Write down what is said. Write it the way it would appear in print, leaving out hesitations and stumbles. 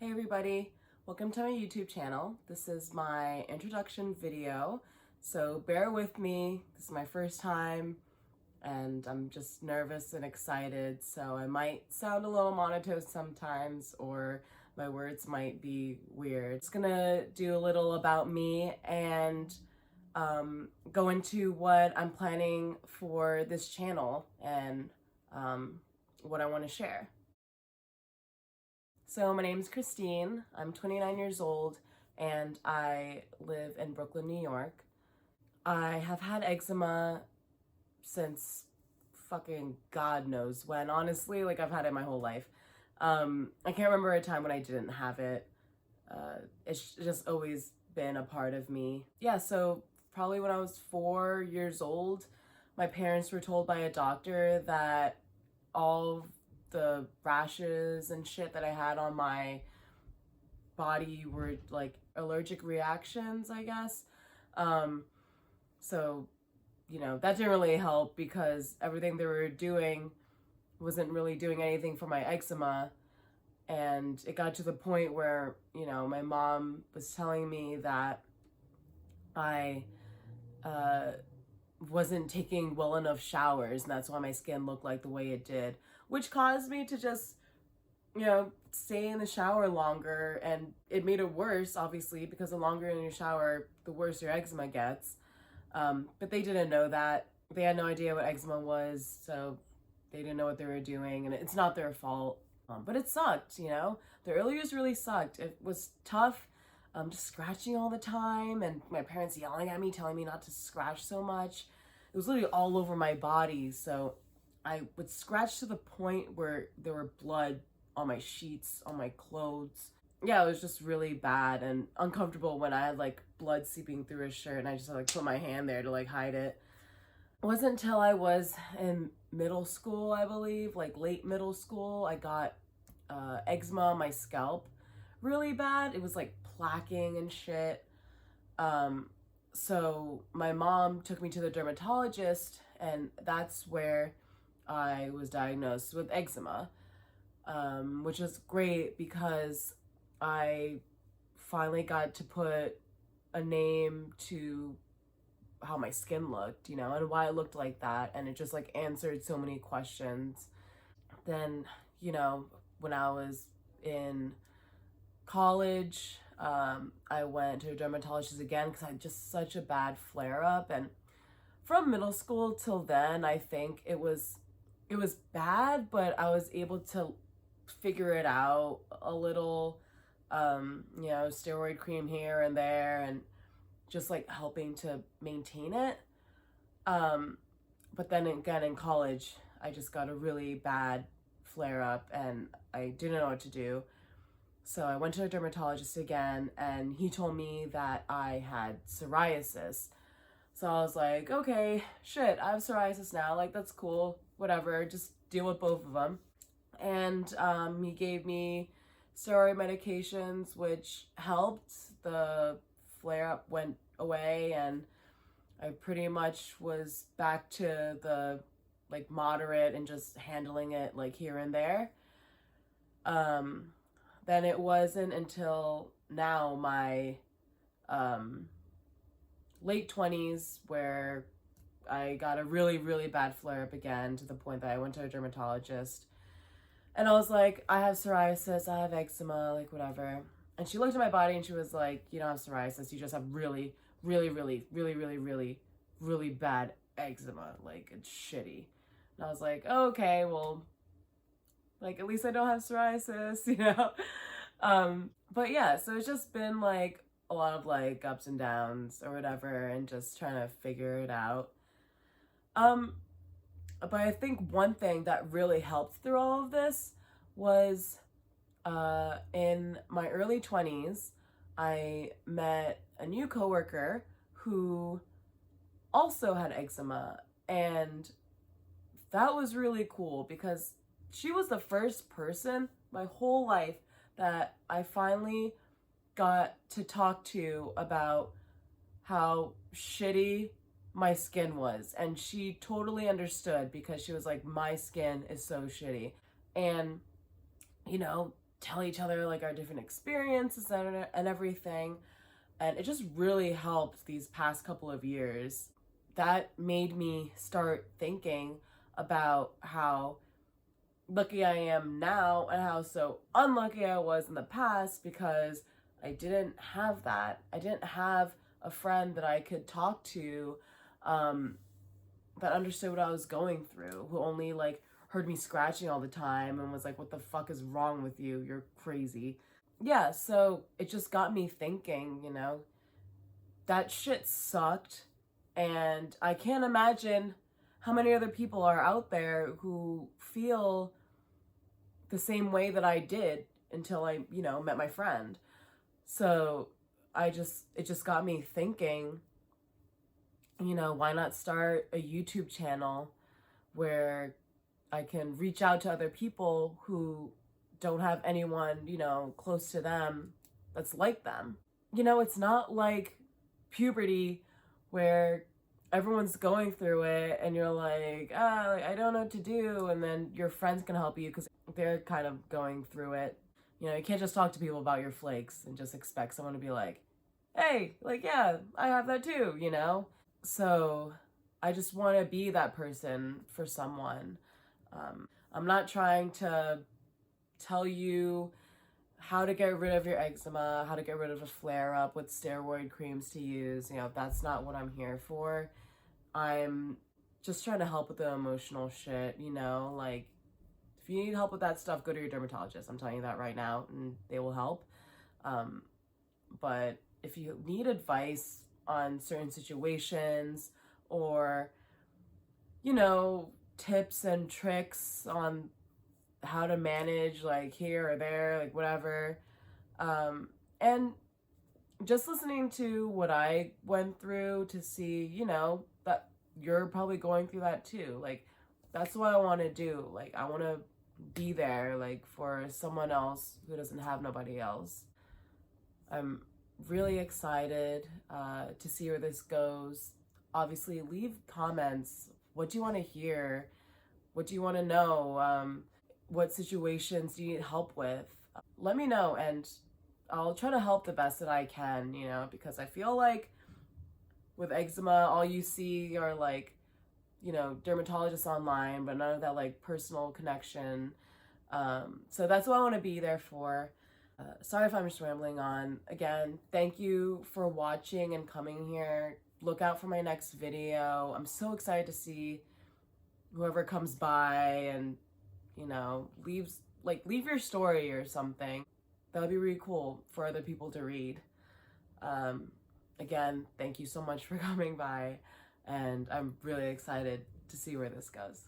Hey everybody, welcome to my YouTube channel. This is my introduction video, so bear with me. This is my first time and I'm just nervous and excited, so I might sound a little monotone sometimes or my words might be weird. Just gonna do a little about me and go into what I'm planning for this channel and what I want to share. So my name is Christine, I'm 29 years old, and I live in Brooklyn, New York. I have had eczema since fucking God knows when, honestly. Like, I've had it my whole life. I can't remember a time when I didn't have it. It's just always been a part of me. Yeah, so probably when I was 4 years old, my parents were told by a doctor that all the rashes and shit that I had on my body were like allergic reactions, I guess. So, that didn't really help because everything they were doing wasn't really doing anything for my eczema. And it got to the point where, my mom was telling me that I wasn't taking well enough showers, and that's why my skin looked like the way it did, which caused me to just, stay in the shower longer, and it made it worse, obviously, because the longer in your shower, the worse your eczema gets. But they didn't know that. They had no idea what eczema was, so they didn't know what they were doing, and it's not their fault. But it sucked, The early years really sucked. It was tough, just scratching all the time, and my parents yelling at me, telling me not to scratch so much. It was literally all over my body, so I would scratch to the point where there were blood on my sheets, on my clothes. Yeah, it was just really bad and uncomfortable when I had like blood seeping through a shirt and I just had like put my hand there to like hide it. It wasn't until I was in middle school, I believe, like late middle school, I got eczema on my scalp really bad. It was like plaquing and shit. So my mom took me to the dermatologist, and that's where I was diagnosed with eczema, which was great because I finally got to put a name to how my skin looked, and why it looked like that. And it just like answered so many questions. Then, when I was in college, I went to a dermatologist again because I had just such a bad flare up. And from middle school till then, I think it was bad, but I was able to figure it out a little. Steroid cream here and there, and just like helping to maintain it. But then again in college, I just got a really bad flare up and I didn't know what to do. So I went to a dermatologist again, and he told me that I had psoriasis. So I was like, okay, shit, I have psoriasis now. Like, that's cool, whatever, just deal with both of them. And he gave me steroid medications, which helped. The flare up went away, and I pretty much was back to the like moderate and just handling it like here and there. Then it wasn't until now, my late 20s, where I got a really, really bad flare up again, to the point that I went to a dermatologist. And I was like, I have psoriasis, I have eczema, like whatever. And she looked at my body and she was like, you don't have psoriasis, you just have really, really, really, really, really, really, really bad eczema. Like, it's shitty. And I was like, oh, okay, well, like, at least I don't have psoriasis, But yeah, so it's just been like a lot of like ups and downs or whatever, and just trying to figure it out. But I think one thing that really helped through all of this was in my early 20s, I met a new coworker who also had eczema, and that was really cool because she was the first person my whole life that I finally got to talk to about how shitty my skin was. And she totally understood because she was like, my skin is so shitty. And, tell each other like our different experiences and everything. And it just really helped these past couple of years. That made me start thinking about how lucky I am now and how so unlucky I was in the past, because I didn't have that. I didn't have a friend that I could talk to, um, that understood what I was going through, who only like heard me scratching all the time and was like, what the fuck is wrong with you? You're crazy. Yeah, so it just got me thinking, that shit sucked. And I can't imagine how many other people are out there who feel the same way that I did until I, met my friend. So it just got me thinking, why not start a YouTube channel where I can reach out to other people who don't have anyone, close to them that's like them. It's not like puberty where everyone's going through it and you're like, I don't know what to do. And then your friends can help you because they're kind of going through it. You can't just talk to people about your flakes and just expect someone to be like, hey, like, yeah, I have that too, So I just want to be that person for someone. I'm not trying to tell you how to get rid of your eczema, how to get rid of a flare up, what steroid creams to use. That's not what I'm here for. I'm just trying to help with the emotional shit, like if you need help with that stuff, go to your dermatologist. I'm telling you that right now, and they will help. But if you need advice on certain situations or, tips and tricks on how to manage like here or there, like whatever. And just listening to what I went through to see, that you're probably going through that too. Like, that's what I want to do. Like, I want to be there, like, for someone else who doesn't have nobody else. I'm really excited to see where this goes. Obviously, leave comments. What do you want to hear? What do you want to know? What situations do you need help with? Let me know, and I'll try to help the best that I can, because I feel like with eczema, all you see are like, dermatologists online, but none of that like personal connection. So that's what I want to be there for. Sorry if I'm just rambling on. Again, thank you for watching and coming here. Look out for my next video. I'm so excited to see whoever comes by and, leave your story or something. That would be really cool for other people to read. Again, thank you so much for coming by, and I'm really excited to see where this goes.